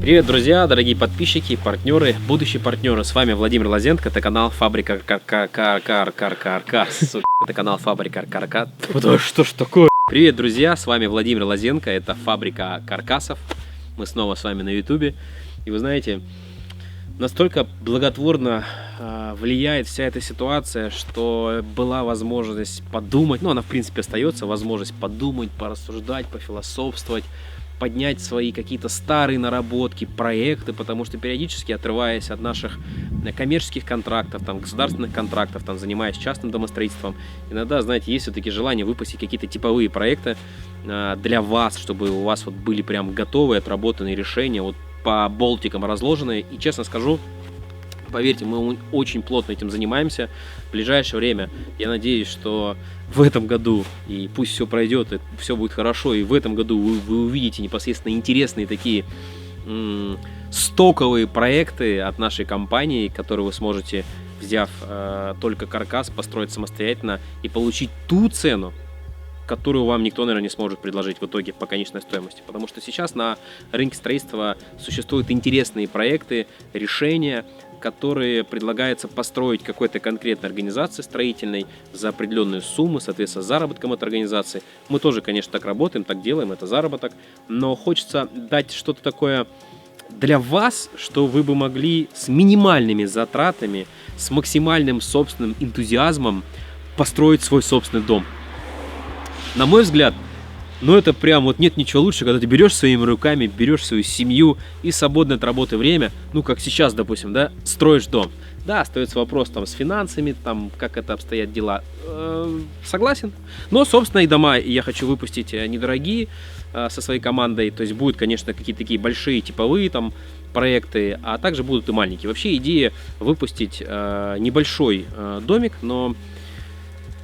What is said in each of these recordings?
Привет, друзья, дорогие подписчики, партнеры, будущие партнеры. С вами Владимир Лозенко, это канал Фабрика Каркас. Это канал Фабрика Каркас. Что ж такое? Привет, друзья, с вами Владимир Лозенко, это Фабрика Каркасов. Мы снова с вами на ютубе. И вы знаете, настолько благотворно влияет вся эта ситуация, что была возможность подумать, она в принципе остается, возможность подумать, порассуждать, пофилософствовать, поднять свои какие-то старые наработки, проекты, потому что периодически, отрываясь от наших коммерческих контрактов, государственных контрактов, занимаясь частным домостроительством, иногда, знаете, есть все-таки желание выпустить какие-то типовые проекты для вас, чтобы у вас были прям готовые, отработанные решения, по болтикам разложенные. И честно скажу, поверьте, мы очень плотно этим занимаемся. В ближайшее время, я надеюсь, что в этом году, и пусть все пройдет, и все будет хорошо, и в этом году вы увидите непосредственно интересные такие стоковые проекты от нашей компании, которые вы сможете, взяв только каркас, построить самостоятельно и получить ту цену, которую вам никто, наверное, не сможет предложить в итоге по конечной стоимости. Потому что сейчас на рынке строительства существуют интересные проекты, решения, которые предлагается построить какой-то конкретной организации строительной за определенную сумму, соответственно, с заработком этой организации. Мы тоже, конечно, так работаем, так делаем, это заработок, но хочется дать что-то такое для вас, что вы бы могли с минимальными затратами, с максимальным собственным энтузиазмом построить свой собственный дом. На мой взгляд, это прям нет ничего лучше, когда ты берешь своими руками, берешь свою семью и свободное от работы время, как сейчас, допустим, строишь дом. Да, остается вопрос с финансами, как это обстоят дела. Согласен. Но, собственно, и дома я хочу выпустить недорогие со своей командой. То есть будут, конечно, какие-то такие большие типовые проекты, а также будут и маленькие. Вообще идея выпустить небольшой домик, но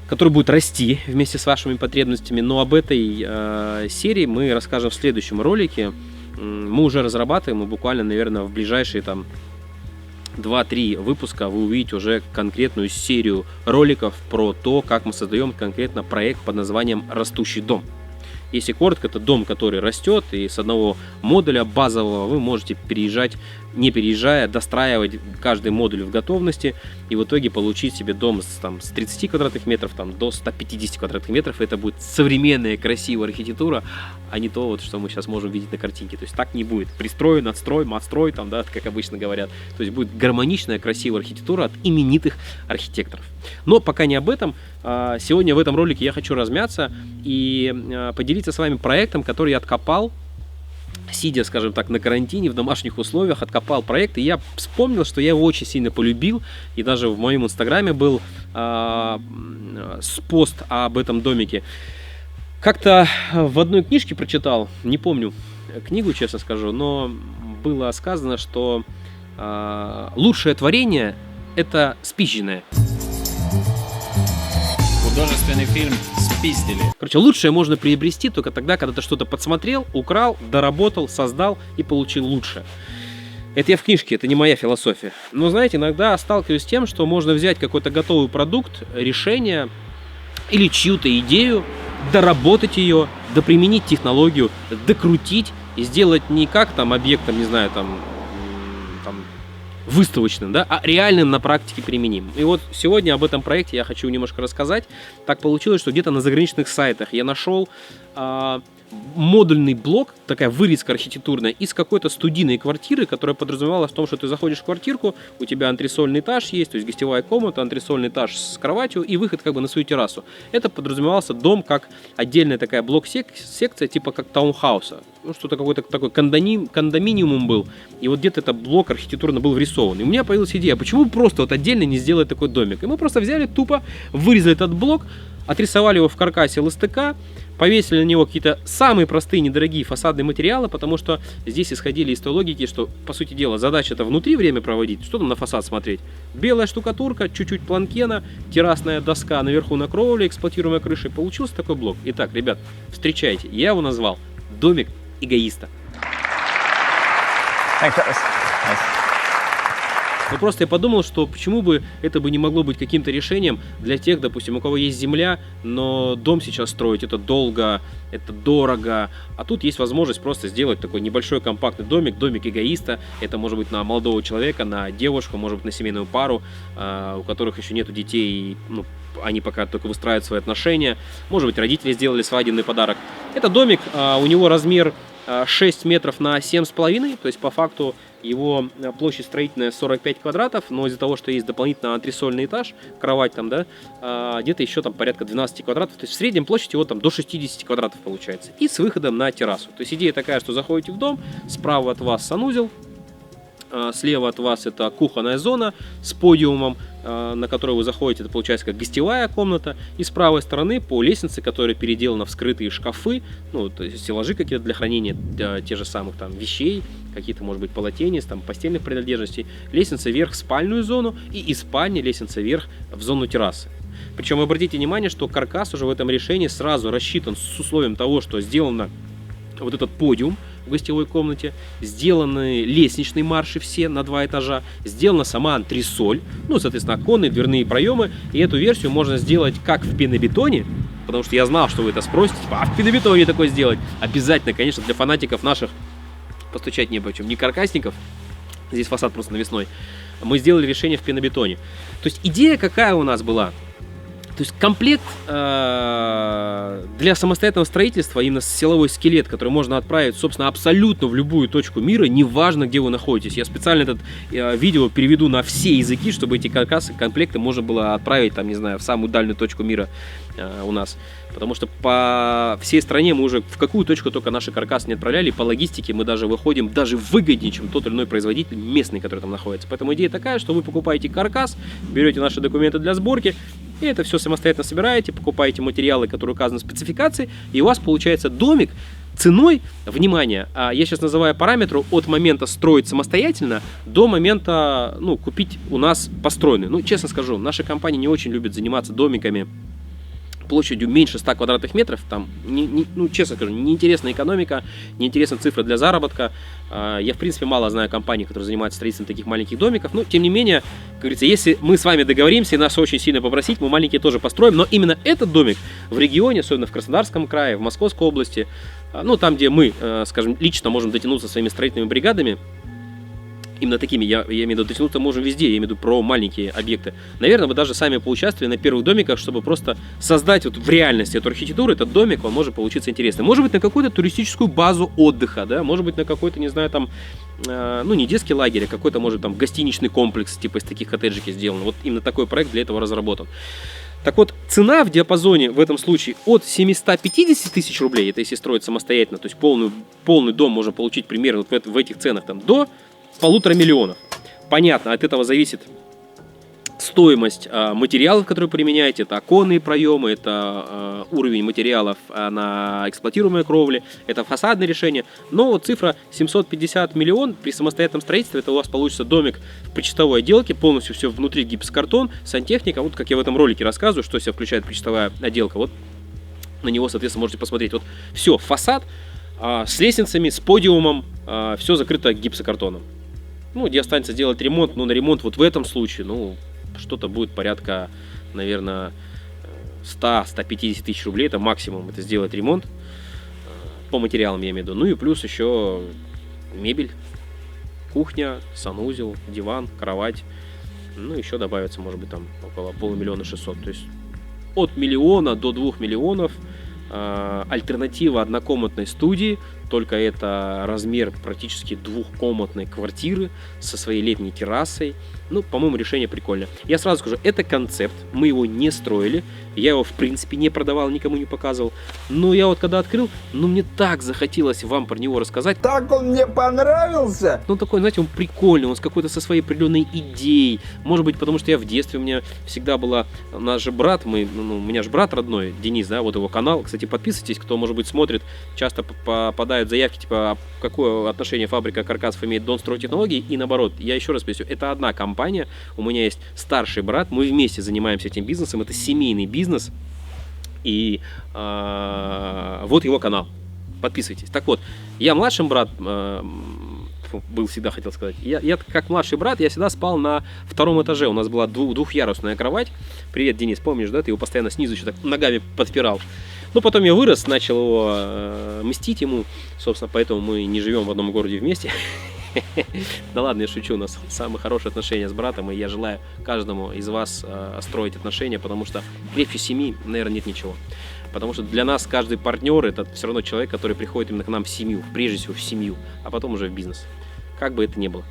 который будет расти вместе с вашими потребностями. Но об этой серии мы расскажем в следующем ролике. Мы уже разрабатываем, и буквально, наверное, в ближайшие 2-3 выпуска вы увидите уже конкретную серию роликов про то, как мы создаем конкретно проект под названием «Растущий дом». Если коротко, это дом, который растет, и с одного модуля базового вы можете переезжать, не переезжая, достраивать каждый модуль в готовности, и в итоге получить себе дом с 30 квадратных метров до 150 квадратных метров. Это будет современная, красивая архитектура, а не то, что мы сейчас можем видеть на картинке. То есть так не будет. Пристрой, надстрой, матстрой, как обычно говорят. То есть будет гармоничная, красивая архитектура от именитых архитекторов. Но пока не об этом. Сегодня в этом ролике я хочу размяться и поделиться с вами проектом, который я откопал, сидя, скажем так, на карантине, в домашних условиях, откопал проект, и я вспомнил, что я его очень сильно полюбил, и даже в моем инстаграме был пост об этом домике. Как-то в одной книжке прочитал, не помню книгу, честно скажу, но было сказано, что лучшее творение – это спизженное. Художественный фильм «Спиздили». Лучшее можно приобрести только тогда, когда ты что-то подсмотрел, украл, доработал, создал и получил лучшее. Это я в книжке, это не моя философия. Но, знаете, иногда сталкиваюсь с тем, что можно взять какой-то готовый продукт, решение или чью-то идею, доработать ее, доприменить технологию, докрутить и сделать не как объектом, не знаю, выставочным, а реальным на практике применимым. И сегодня об этом проекте я хочу немножко рассказать. Так получилось, что где-то на заграничных сайтах я нашел модульный блок, такая вырезка архитектурная из какой-то студийной квартиры, которая подразумевалась в том, что ты заходишь в квартирку, у тебя антресольный этаж есть, то есть гостевая комната, антресольный этаж с кроватью и выход на свою террасу. Это подразумевался дом как отдельная такая блок-секция, типа как таунхауса. Что-то какой-то такой кондоминиум был. И где-то этот блок архитектурно был врисован. И у меня появилась идея, почему просто отдельно не сделать такой домик? И мы просто взяли тупо, вырезали этот блок, отрисовали его в каркасе ЛСТК, повесили на него какие-то самые простые, недорогие фасадные материалы, потому что здесь исходили из той логики, что, по сути дела, задача это внутри время проводить, что там на фасад смотреть. Белая штукатурка, чуть-чуть планкена, террасная доска наверху на кровле, эксплуатируемая крышей. Получился такой блок. Итак, ребят, встречайте, я его назвал «Домик эгоиста». Но просто я подумал, что почему бы это бы не могло быть каким-то решением для тех, допустим, у кого есть земля, но дом сейчас строить это долго, это дорого, а тут есть возможность просто сделать такой небольшой компактный домик эгоиста. Это может быть на молодого человека, на девушку, может быть на семейную пару, у которых еще нету детей, ну, они пока только выстраивают свои отношения. Может быть, родители сделали свадебный подарок. Это домик, у него размер 6 метров на 7,5, то есть по факту его площадь строительная 45 квадратов, но из-за того, что есть дополнительно антресольный этаж, кровать там, да, где-то еще там порядка 12 квадратов, то есть в среднем площадь его там до 60 квадратов получается, и с выходом на террасу. То есть идея такая, что заходите в дом, справа от вас санузел, слева от вас это кухонная зона с подиумом, на который вы заходите, это получается как гостевая комната, и с правой стороны по лестнице, которая переделана в скрытые шкафы, ну, то есть стеллажи какие-то для хранения тех же самых там вещей, какие-то, может быть, полотенец, там постельных принадлежностей, лестница вверх в спальную зону, и из спальни лестница вверх в зону террасы. Причем обратите внимание, что каркас уже в этом решении сразу рассчитан с условием того, что сделано вот этот подиум в гостевой комнате, сделаны лестничные марши все на 2 этажа, сделана сама антресоль, ну, соответственно, оконные, дверные проемы, и эту версию можно сделать как в пенобетоне, потому что я знал, что вы это спросите, типа, а в пенобетоне такое сделать? Обязательно, конечно, для фанатиков наших постучать не почем, не каркасников, здесь фасад просто навесной, мы сделали решение в пенобетоне. То есть идея какая у нас была? То есть комплект для самостоятельного строительства, именно силовой скелет, который можно отправить, собственно, абсолютно в любую точку мира, неважно, где вы находитесь. Я специально это видео переведу на все языки, чтобы эти каркасы, комплекты можно было отправить, там, не знаю, в самую дальнюю точку мира у нас. Потому что по всей стране мы уже в какую точку только наши каркасы не отправляли, по логистике мы даже выходим даже выгоднее, чем тот или иной производитель местный, который там находится. Поэтому идея такая, что вы покупаете каркас, берете наши документы для сборки, и это все самостоятельно собираете, покупаете материалы, которые указаны в спецификации, и у вас получается домик ценой, внимание, я сейчас называю параметру от момента строить самостоятельно до момента, ну, купить у нас построенный. Ну, честно скажу, наша компания не очень любит заниматься домиками площадью меньше 100 квадратных метров, там, ну, честно скажу, неинтересная экономика, неинтересная цифра для заработка. Я, в принципе, мало знаю компаний, которые занимаются строительством таких маленьких домиков, но, тем не менее, как говорится, если мы с вами договоримся и нас очень сильно попросить, мы маленькие тоже построим, но именно этот домик в регионе, особенно в Краснодарском крае, в Московской области, ну, там, где мы, скажем, лично можем дотянуться своими строительными бригадами, именно такими, я имею в виду, дотянуться можем везде, я имею в виду про маленькие объекты. Наверное, вы даже сами поучаствовали на первых домиках, чтобы просто создать вот в реальности эту архитектуру, этот домик, он может получиться интересным. Может быть, на какую-то туристическую базу отдыха, да, может быть, на какой-то, не знаю, там, ну, не детский лагерь, а какой-то, может, там, гостиничный комплекс, типа из таких коттеджики сделан. Вот именно такой проект для этого разработан. Так вот, цена в диапазоне в этом случае от 750 тысяч рублей, это если строить самостоятельно, то есть полный дом можно получить примерно вот в этих ценах, там, до 1,5 миллиона. Понятно, от этого зависит стоимость материалов, которые применяете. Это оконные проемы, это уровень материалов на эксплуатируемой кровле, это фасадное решение. Но вот цифра 750 миллион при самостоятельном строительстве, это у вас получится домик в причастовой отделке, полностью все внутри гипсокартон, сантехника. Вот как я в этом ролике рассказываю, что себя включает причастовая отделка. Вот на него, соответственно, можете посмотреть. Вот все, фасад с лестницами, с подиумом, все закрыто гипсокартоном. Ну, где останется сделать ремонт, но на ремонт вот в этом случае, ну, что-то будет порядка, наверное, 100-150 тысяч рублей, это максимум, это сделать ремонт, по материалам я имею в виду. Ну и плюс еще мебель, кухня, санузел, диван, кровать, ну, еще добавится, может быть, там около 500 600 000, то есть от миллиона до 2 миллионов. Альтернатива однокомнатной студии, только это размер практически двухкомнатной квартиры со своей летней террасой. Ну, по-моему, решение прикольное. Я сразу скажу, это концепт, мы его не строили, я его в принципе не продавал, никому не показывал. Но я вот когда открыл, ну мне так захотелось вам про него рассказать. Так он мне понравился! Ну такой, знаете, он прикольный, он с какой-то со своей определенной идеей. Может быть, потому что я в детстве, у меня всегда была, наш же брат, у меня же брат родной, Денис, да, вот его канал. Кстати, подписывайтесь, кто, может быть, смотрит, часто попадают заявки, типа, какое отношение фабрика каркасов имеет Дон Стройтехнологий, и наоборот. Я еще раз поясню, это одна компания, у меня есть старший брат, мы вместе занимаемся этим бизнесом, это семейный бизнес, и вот его канал, подписывайтесь. Так вот, я младшим брат был всегда, хотел сказать. Я как младший брат, я всегда спал на втором этаже. У нас была двухъярусная кровать. Привет, Денис, помнишь, да? Ты его постоянно снизу еще так ногами подпирал. Ну, потом я вырос, начал его мстить ему. Собственно, поэтому мы не живем в одном городе вместе. Да ладно, я шучу, у нас самые хорошие отношения с братом, и я желаю каждому из вас строить отношения, потому что крепче семьи, наверное, нет ничего. Потому что для нас каждый партнер — это все равно человек, который приходит именно к нам в семью, прежде всего в семью, а потом уже в бизнес. Как бы это ни было.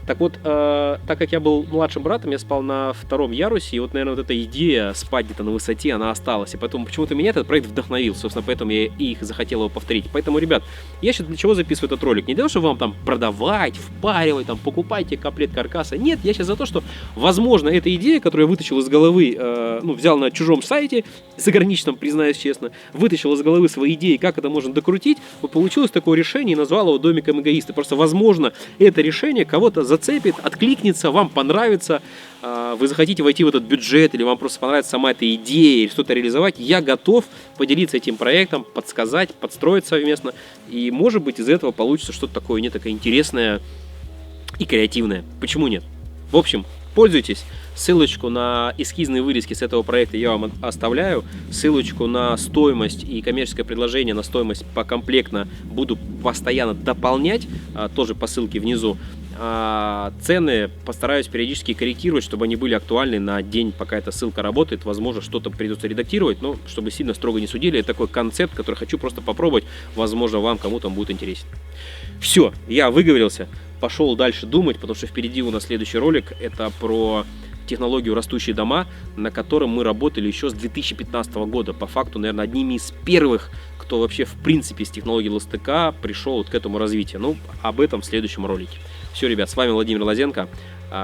Так вот, так как я был младшим братом, я спал на втором ярусе, и вот, наверное, вот эта идея спать где-то на высоте, она осталась. И поэтому почему-то меня этот проект вдохновил, собственно, поэтому я их захотел его повторить. Поэтому, ребят, я сейчас для чего записываю этот ролик? Не для того, чтобы вам там продавать, впаривать, там, покупайте комплект каркаса. Нет, я сейчас за то, что, возможно, эта идея, которую я вытащил из головы, взял на чужом сайте, заграничном, признаюсь честно, вытащил из головы свои идеи, как это можно докрутить, вот получилось такое решение и назвал его «Домиком эгоиста». Просто, возможно, это решение кого-то зацепит, откликнется, вам понравится, вы захотите войти в этот бюджет, или вам просто понравится сама эта идея, или что-то реализовать, я готов поделиться этим проектом, подсказать, подстроить совместно, и, может быть, из этого получится что-то такое не такое интересное и креативное. Почему нет? В общем, пользуйтесь. Ссылочку на эскизные вырезки с этого проекта я вам оставляю. Ссылочку на стоимость и коммерческое предложение на стоимость покомплектно буду постоянно дополнять, тоже по ссылке внизу. Цены постараюсь периодически корректировать, чтобы они были актуальны на день, пока эта ссылка работает. Возможно, что-то придется редактировать, но чтобы сильно строго не судили. Это такой концепт, который хочу просто попробовать. Возможно, вам кому-то он будет интересен. Все, я выговорился. Пошел дальше думать, потому что впереди у нас следующий ролик. Это про технологию «Растущие дома», на котором мы работали еще с 2015 года. По факту, наверное, одними из первых, кто вообще в принципе с технологией ЛСТК пришел вот к этому развитию. Ну, об этом в следующем ролике. Все, ребят, с вами Владимир Лозенко.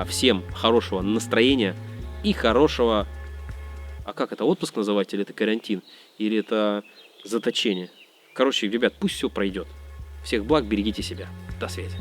Всем хорошего настроения и хорошего... А как это, отпуск называть? Или это карантин? Или это заточение? Короче, ребят, пусть все пройдет. Всех благ, берегите себя. До связи.